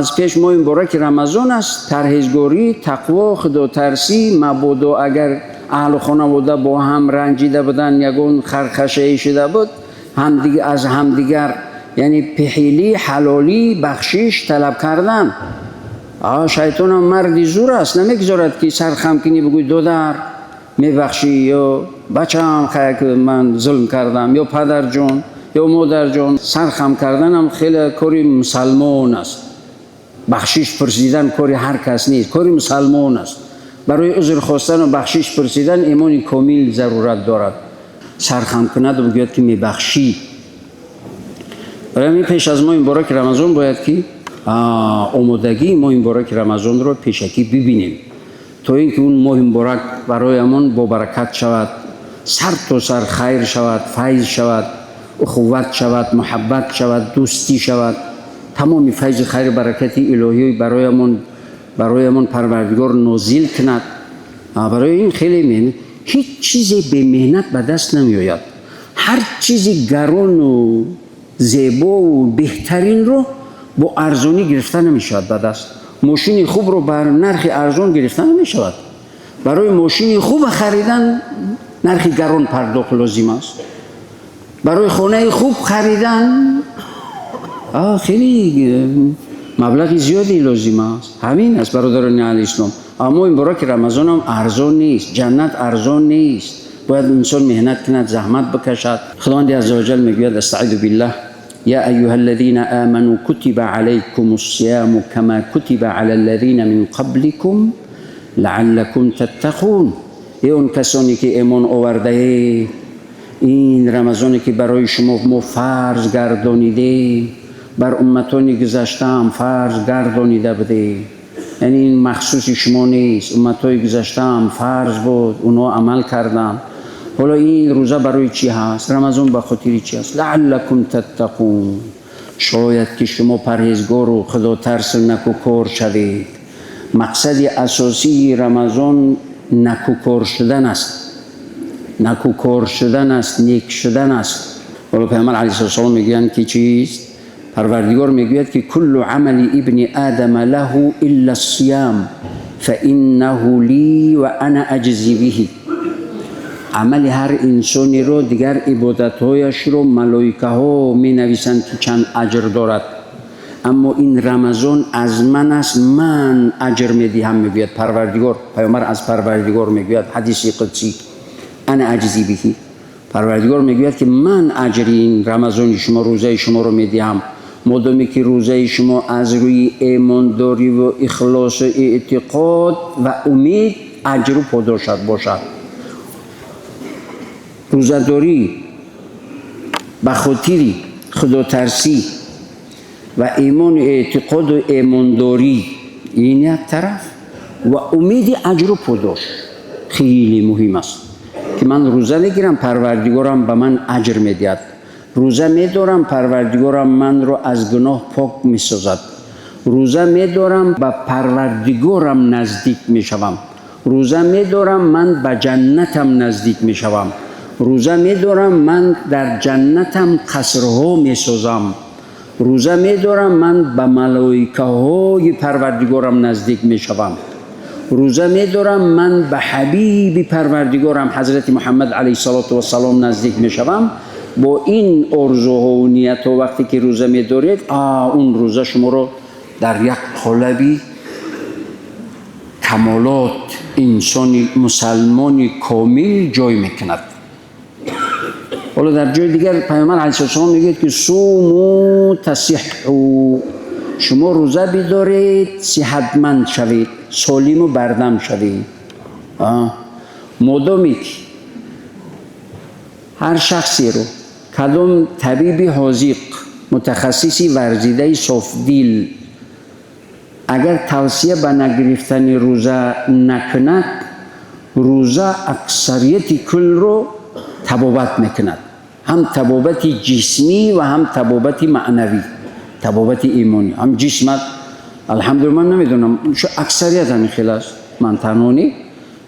از پیش ماه مبارک رمضان است. پرهیزگاری، تقوا، خدا ترسی، مبادا اگر اهل خانواده با هم رنجیده بودن، یگون خرخشه شده بود، همدیگر از همدیگر یعنی پحیلی حلالی بخشش طلب کردن. شیطان هم مردی زور است، نمیگذارد که سر خم کنی بگوی دادر میبخشی یا بچه‌ام خیلی که من ظلم کردم یا پدر جون یا مادر جون. سر خم کردن هم خیلی کاری مسلمان است. بخشش پرسیدن کاری هر کس نیست، کاری مسلمان است. برای عذر خواستن و بخشش پرسیدن ایمان کامل ضرورت دارد. سر خم کند و بگوید که میبخشی. برای همین پیش از ماه مبارک رمضان باید که آمادگی ماه مبارک رمضان رو پیشکی ببینیم تا اینکه اون ماه مبارک برایمون با برکت شود، سر تا سر خیر شود، فیض شود، اخوت شود، محبت شود، دوستی شود، تمام فیض خیر برکت الهی برایمون پروردگار نازل کند. برای این خیلی مهمه. هیچ چیزی به مهنت به دست نمی آید. هر چیزی گران و زیبا و بهترین رو با ارزانی گرفتن نمی شود به دست. ماشین خوب رو بر نرخ ارزان گرفتن نمی شود. برای ماشین خوب خریدن نرخ گران پرداخت لازم است. برای خانه خوب خریدن خیلی مبلغ زیادی لازم است. همین است برادران اسلام. اما این مبارک رمضان هم ارزان نیست. جنت ارزان نیست. باید انسان مهنت کند، زحمت بکشد. خداوند عزوجل میگوید استعیذ بالله یا ایها الذين آمنوا كتب عليكم الصيام كما كتب على الذين من قبلكم لعلكم تتقون. اون کسانی که ایمان آورده این رمضانی که برای شما ما فرض گردانیده بر امتانی گذشته هم فرض گردانیده بوده، یعنی این مخصوص شما نیست، امتای گذشته هم فرض بود اونا عمل کردن. حالا این روزه برای چی هست؟ رمضان به خاطر چی هست؟ لعلکم تتقون، شاید که شما پرهیزگار و خدا ترس نکوکار شوید. مقصد اساسی رمضان نکوکار شدن است، نکوکار شدن است، نیک شدن است. حالا پیامبر علیه السلام میگن که چیست؟ پروردگار میگوید که کل عمل ابن آدم له الا الصيام فانه لی و انا اجزی به. عمل هر انسانی رو دیگر عبادتهایش رو ملائکه ها می نویسند که چند اجر دارد، اما این رمضان از من است، من اجر میدهم. میگوید پروردگار، پیامبر از پروردگار میگوید حدیث قدسی انا اجزی به. پروردگار میگوید که من اجر این رمضان شما روزه شما رو میدهم مادامی که روزه شما از روی ایمانداری و اخلاص و اعتقاد و امید اجر و پاداشت باشد. روزداری به خاطر خدا ترسی و ایمان اعتقاد و ایمانداری این یک طرف و امید اجر و پاداش خیلی مهم است که من روزه میگیرم پروردگارم به من اجر میدهد، روزه میدارم پروردگارم من رو از گناه پاک میسازد، روزه میدارم به پروردگارم نزدیک میشوم، روزه میدارم من به جنتم نزدیک میشوم، روزه میدارم من در جنتم قصرها میسازم، روزه میدارم من به ملائکه های پروردگارم نزدیک میشوم، روزه میدارم من به حبیب پروردگارم حضرت محمد علیه السلام نزدیک میشوم. با این آرزوها و نیت‌ها وقتی که روزه میدارید اون روزه شما رو در یک قالبی کمالات انسان مسلمان کامل جای میکند. حالا در جای دیگر پیامبر علیه السلام میگه که صوموا تصحوا، شما روزه بدارید صحتمند شوید، سالم و بردم شوید. مادامی که هر شخصی رو کدام طبیب حاذق متخصصی ورزیده صافدیل اگر توصیه به نگرفتن روزه نکند، روزه اکثریت کل رو تبابت میکند، هم تبابت جسمی و هم تبابت معنوی، تبابت ایمانی. هم جسمت الحمدلله من نمیدونم اکثریت همین خیلی است، من تنها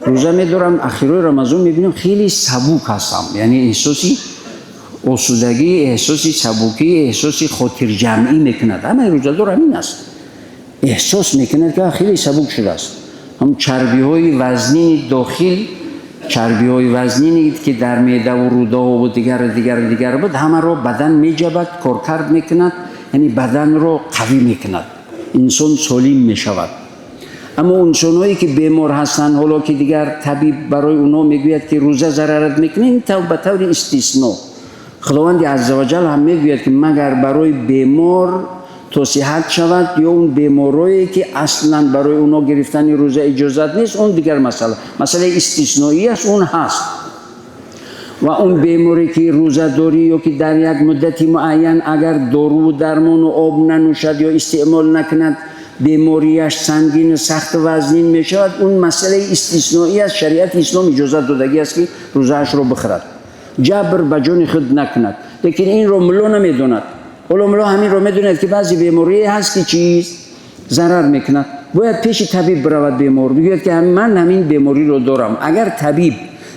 روزه میدارم اخیرای رمضان میبینم خیلی سبوک هستم، یعنی احساسی آسودگی، احساسی سبوکی، احساسی خاطر جمعی میکند. همه روزه دار همین است، احساس میکند که خیلی سبک شده است. هم چربی های وزنی داخل، چربی های وزنی که در معده و روده و دیگر بود، همه رو بدن میجبد، کارکرد میکند، یعنی بدن رو قوی میکند، انسان سالم میشود. اما انسانایی که بیمار هستند، حالا که دیگر طبیب برای اونا میگوید که روزه ضررت میکنه، این به طور استثناء خداوند عزوجل هم میگوید که مگر برای بیمار تا صحت شود، یا اون بیمارایی که اصلا برای اونا گرفتن روزه اجازت نیست، اون دیگر مسئله استثنایی است، اون هست. و اون بیماری که روزه داری یا که در یک مدتی معین اگر دارو و درمان و آب ننوشد یا استعمال نکند بیماریش سنگین سخت وزنین می شود، اون مسئله استثنایی است. شریعت اسلام اجازت دادگی است که روزهش رو بخورد، جبر به جان خود نکند. لیکن این رو ملا نمیداند. ملا همین رو میدوند که بعضی بیماری هست که چیز ضرر میکند، باید پیش طبیب برود. بیمار میگوید که من همین بیماری رو دارم. اگر طبیب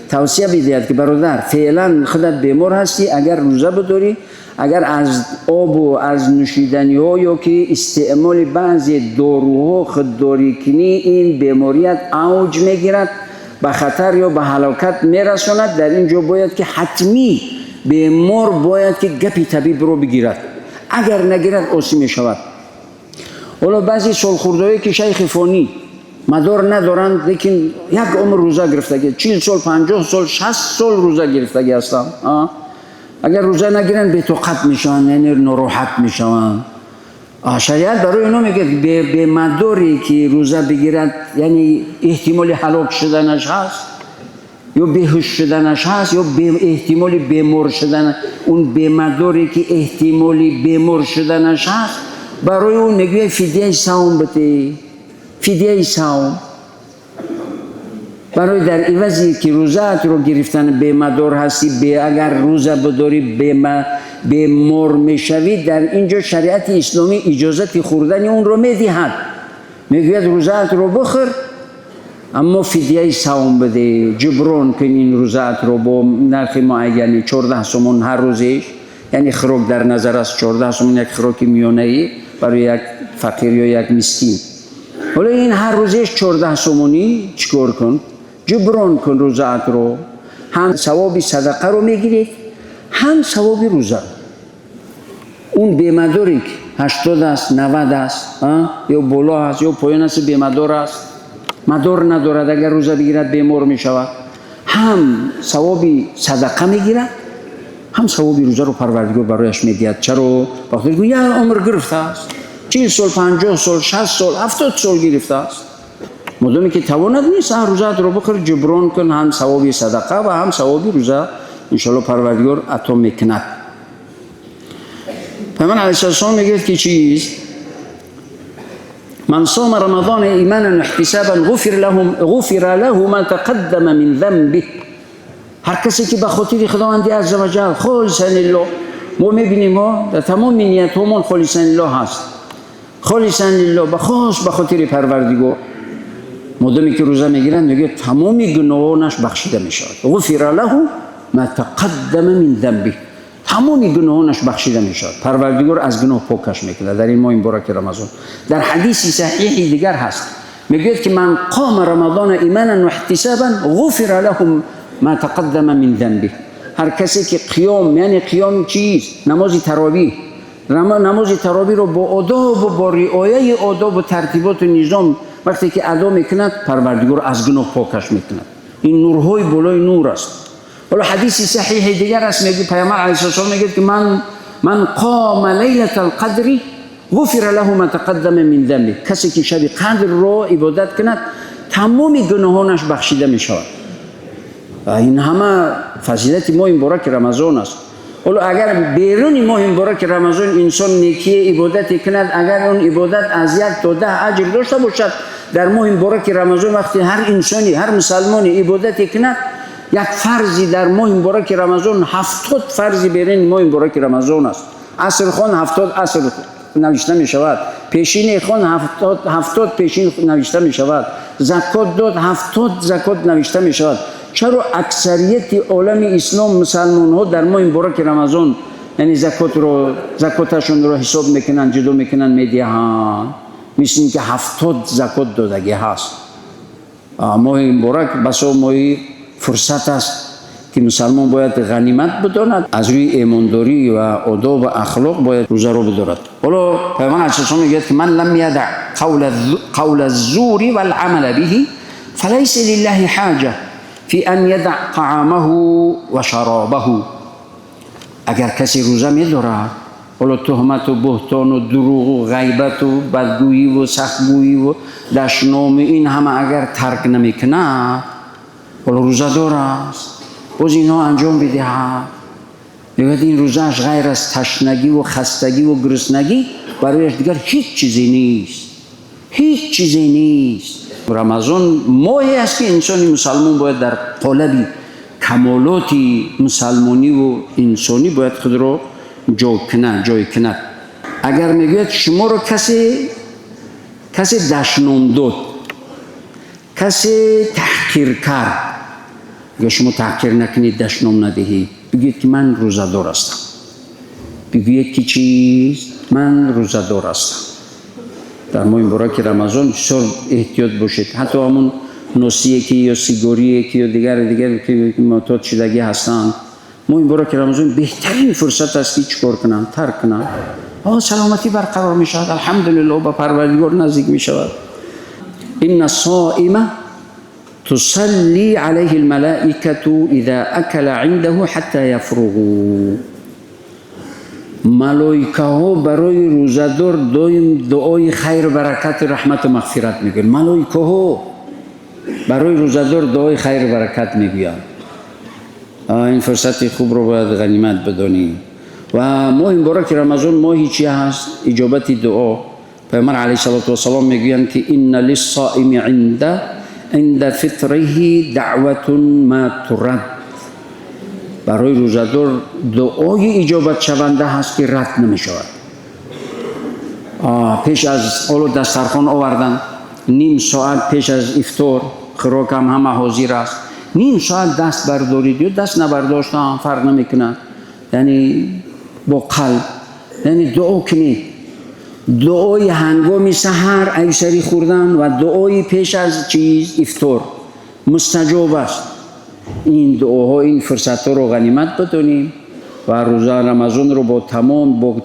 توصیه بدهد که برادر فعلا خودت بیمار هستی، اگر روزه بداری، اگر از آب و از نوشیدنی ها یا که استعمال بعضی داروها خودداری کنی، این بیماریت اوج میگیرد، به خطر یا به هلاکت میرساند. در اینجا باید که حتمی بیمار باید که گپی طبیب رو بگیرد، اگر نگیرد آسی می شود. حالا بعضی سالخوردهایی که شیخ فانی مدار ندارند، لیکن یک عمر روزه گرفتگی، 40 سال 50 سال 60 سال روزه گرفتگی هستند، اگر روزه نگیرن به طاقت میشن، یعنی ناراحت میشن. شریعت برای اینو میگه به مداری که روزه بگیرد، یعنی احتمال هلاک شدنش هست یا بیهوش شدنش هست یا احتمال بیمار شدن، اون به مداری که احتمالی بیمار شدنش هست، برای اون میگه فدیه صوم بده، فدیه صوم. برای در عوضی که روزه رو گرفتن به مدار هستی، اگر روزه بداری به مر میشوی، در اینجا شریعت اسلامی اجازت خوردن اون رو میدهد، میگوید روزه رو بخور اما فدیه صوم بده، جبران کن این روزه رو با نرخ معینی 14 سومون هر روزش، یعنی خوراک در نظر است 14 سومون یک خوراک میانه‌ای برای یک فقیر یا یک مسکین. حالا این هر روزش 14 سومونی چیکار کن؟ جبران کن روزه رو، هم ثواب صدقه رو میگیرید هم ثواب روزه. اون بیمداری که 80 است 90 است یا بالا است یا پایین است بیمدار است، مدار ندارد، اگر روزه بگیرد بیمار می شود، هم ثواب صدقه میگیرد هم ثواب روزه رو پروردگار برایش میدهد. چرا؟ وقتی که یک عمر گرفته است، 40 سال 50 سال 60 سال 70 سال گرفته است، مدامی که توانت نیست روزه رو بخور، جبران کن، هم ثواب صدقه و هم ثواب روزه انشاءالله پروردگار عطا میکند. پیامبر علیه السلام میگه که چیز من صام رمضان ایمانا و احتسابا غفر له ما تقدم من ذنبه. هر کسی که به خاطر خداوند عزوجل خالصا لله، ما میبینیم ما در تمام نیت همون خالصا لله هست، خالصا لله بخاص به خاطر پروردگار، مدامی که روزه میگیرن میگه تمامی گناهانش بخشیده میشود. غفر له ما تقدم من ذنبه، تمامی گناهانش بخشیده میشود، پروردگار از گناه پاکش میکنه در این ماه مبارک رمضان. در حدیث صحیح دیگر هست میگه که من قام رمضان ایمانا و احتسابا غفر له ما تقدم من ذنبه. هر کسی که قیام، یعنی قیام چیز؟ نماز تراویح، نماز تراویح رو با آداب و با رعایت آداب و ترتیبات و نظام وقتی که ادا میکند، پروردگار از گناه پاکش میکند. این نورهای بالای نور است. حالا حدیث صحیح دیگر است میگه پیامبر علیه السلام میگه که من قام لیلة القدر غفر له ما تقدم من ذنبه. کسی که شب قدر رو عبادت کند تمام گناهانش بخشیده میشود. این همه فضیلت ماه مبارک رمضان است. حالا اگر بیرون ماه مبارک رمضان انسان نیکی عبادت کند، اگر اون عبادت از 1 تا 10 اجر داشته باشد، در ماه مبارک رمضان وقتی هر انسانی، هر مسلمانی عبادت کند، یک فرضی در ماه مبارک رمضان 70 فرضی بیرون ماه مبارک رمضان است. عصر خوان 70 عصر نوشته می شود، پیشین خوان 70 پیشین نوشته می شود، زکات داد 70 زکات نوشته می شود. چرا اکثریت عالم اسلام مسلمان ها در ماه مبارک رمضان یعنی زکاتشون رو حساب میکنن، جدا میکنن، میدهن؟ مثل اینکه 70 زکات دادگی هست. ماه مبارک بسا ماه فرصت است که مسلمان باید غنیمت بداند، از روی ایمانداری و آداب و اخلاق باید روزه رو بدارد. حالا پیامبر علیه السلام میگه که من لم یدع قول الزور والعمل به فلیس لله حاجه فی ان یدع طعامه و شرابه. اگر کسی روزه میدارد، حالا تهمت و بهتان و دروغ و غیبت و بدگویی و سختگویی و دشنام این همه اگر ترک نمیکند، حالا روزه دار است، باز اینها انجام بدهد، دیگر این روزهش غیر از تشنگی و خستگی و گرسنگی برایش دیگر هیچ چیزی نیست، هیچ چیزی نیست. رمضان ماهی است که انسانی مسلمان باید در قالب کمالاتی مسلمانی و انسانی باید خود را جای کند. اگر میگوید شما را کسی دشنام داد، کسی تحقیر کرد، یا شما تحقیر نکنید، دشنام ندهید، بگید که من روزه دار هستم. بگید که چیز؟ من روزه دار هستم. در ماه مبارک رمضان بسیار احتیاط باشید. حتی همون نوسیه که یا سیگاری که یا دیگر که معتاد شدگی هستند، ماه مبارک رمضان بهترین فرصت است که چیکار کنن؟ ترک کنن. سلامتی برقرار می شود، الحمدلله به پروردگار نزدیک می شود. ان الصائم تصلی علیه الملائکه اذا اکل عنده حتی یفرغوا. ملائکه ها برای روزه‌دار دعای خیر برکت رحمت و مغفرت میگن. ملائکه ها برای روزه‌دار دعای خیر برکت میگویند. این فرصت خوب رو باید غنیمت بدانیم. و ماه مبارک رمضان ماهی چی هست؟ اجابت دعا. پیامبر علیه السلام میگویند که ان للصائم عند فطره دعوة ما ترد. برای روزه‌دار دعای اجابت شونده هست که رد نمی شود. پیش از اولو دسترخوان آوردن، نیم ساعت پیش از افطار، خوراک هم همه حاضر است، نیم ساعت دست بردارید یا دست نبرداشتن فرق نمی کند. یعنی با قلب، یعنی دعا کنید. دعای هنگام سحر ایسری خوردن و دعای پیش از افطار مستجاب است. این دعاها، این فرصت ها رو غنیمت بدانیم و روزه رمضان رو با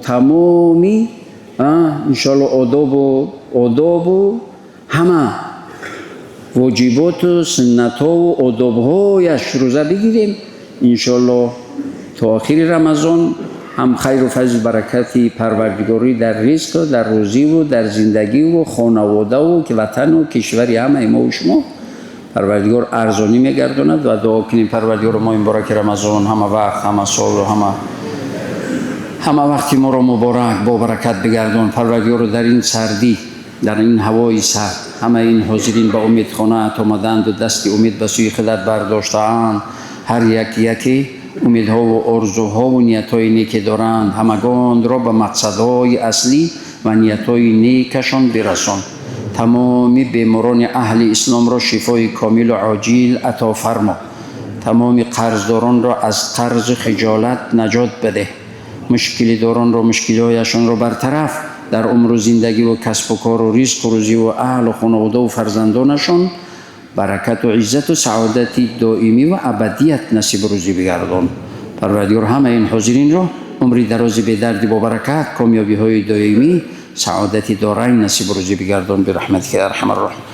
تمامی انشاءالله آداب و همه واجبات و سنت ها و آداب هایش روزه بگیریم. انشاءالله تا آخر رمضان هم خیر و فضل برکتی پروردگاری در رزق و در روزی و در زندگی و خانواده و که وطن و کشوری همه ما و شما پروردگار ارزانی میگرداند و دعا کنیم پروردگار ما مبارک رمضان همه وقت، همه سال و همه وقتی ما را مبارک با برکت بگردان. پروردگار رو در این سردی، در این هوای سرد، همه این حاضرین به امیدخانه آمدند و دست امید به سوی خودت برداشتند. هر یکی امیدها و آرزوها و نیتهای نیک دارند، همگان را به مقصدهای اصلی و نیتهای نیکشان برسان. تمامی بیماران اهل اسلام را شفای کامل و عاجل عطا فرما. تمام قرضداران را از قرض خجالت نجات بده. مشکل داران را مشکلایشان را برطرف در عمر و زندگی و کسب و کار و رزق و روزی و اهل و خانواده و فرزندانشان برکت و عزت و سعادت دائمی و ابدیت نصیب روزی بگردان. پروردگار همه این حاضرین را عمری دراز به دردی با برکت، کامیابی های دائمی، سعادت دارین نصیب روزی بگردان برحمتک یا ارحم الراحمین.